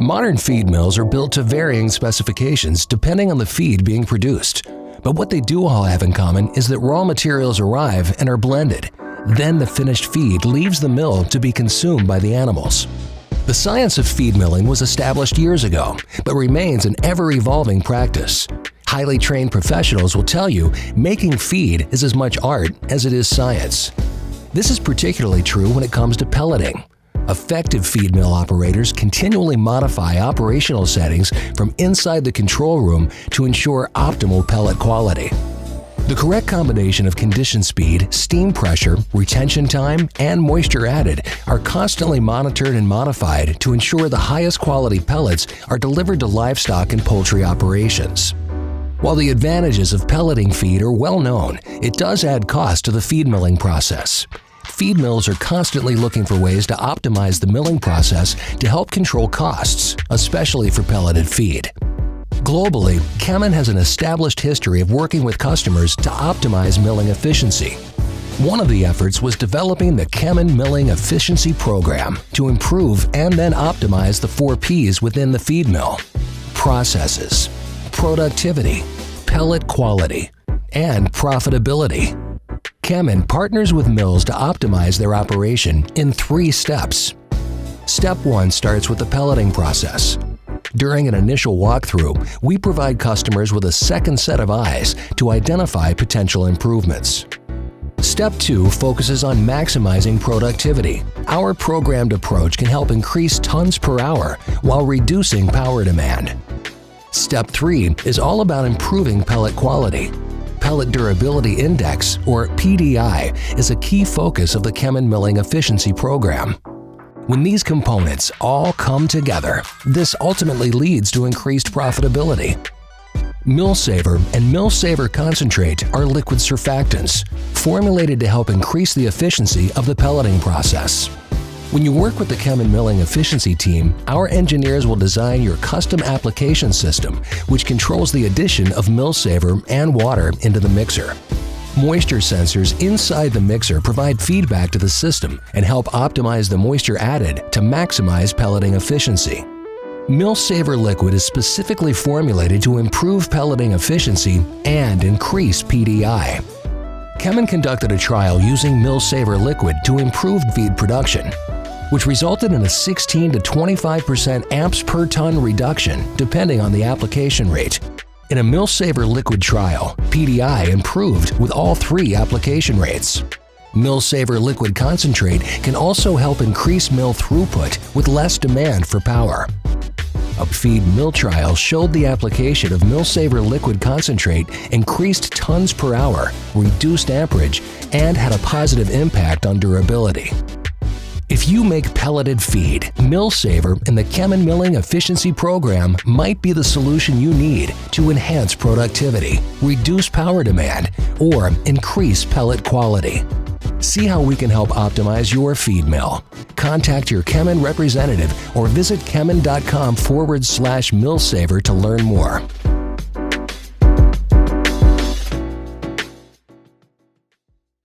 Modern feed mills are built to varying specifications depending on the feed being produced. But what they do all have in common is that raw materials arrive and are blended. Then the finished feed leaves the mill to be consumed by the animals. The science of feed milling was established years ago, but remains an ever-evolving practice. Highly trained professionals will tell you making feed is as much art as it is science. This is particularly true when it comes to pelleting. Effective feed mill operators continually modify operational settings from inside the control room to ensure optimal pellet quality. The correct combination of condition speed, steam pressure, retention time, and moisture added are constantly monitored and modified to ensure the highest quality pellets are delivered to livestock and poultry operations. While the advantages of pelleting feed are well known, it does add cost to the feed milling process. Feed mills are constantly looking for ways to optimize the milling process to help control costs, especially for pelleted feed. Globally, Kemin has an established history of working with customers to optimize milling efficiency. One of the efforts was developing the Kemin Milling Efficiency Program to improve and then optimize the 4 Ps within the feed mill: processes, productivity, pellet quality, and profitability. Kemin partners with mills to optimize their operation in 3 steps. Step 1 starts with the pelleting process. During an initial walkthrough, we provide customers with a second set of eyes to identify potential improvements. Step 2 focuses on maximizing productivity. Our programmed approach can help increase tons per hour while reducing power demand. Step 3 is all about improving pellet quality. Pellet Durability Index, or PDI, is a key focus of the Kemin Milling Efficiency Program. When these components all come together, this ultimately leads to increased profitability. MillSAVOR and MillSAVOR Concentrate are liquid surfactants, formulated to help increase the efficiency of the pelleting process. When you work with the Kemin Milling Efficiency team, our engineers will design your custom application system, which controls the addition of MillSAVOR and water into the mixer. Moisture sensors inside the mixer provide feedback to the system and help optimize the moisture added to maximize pelleting efficiency. MillSAVOR liquid is specifically formulated to improve pelleting efficiency and increase PDI. Kemin conducted a trial using MillSAVOR liquid to improve feed production, which resulted in a 16 to 25% amps per ton reduction depending on the application rate. In a MillSAVOR liquid trial, PDI improved with all 3 application rates. MillSAVOR liquid concentrate can also help increase mill throughput with less demand for power. A feed mill trial showed the application of MillSAVOR liquid concentrate increased tons per hour, reduced amperage, and had a positive impact on durability. If you make pelleted feed, MillSAVOR and the Kemin Milling Efficiency Program might be the solution you need to enhance productivity, reduce power demand, or increase pellet quality. See how we can help optimize your feed mill. Contact your Kemin representative or visit kemin.com/MillSAVOR to learn more.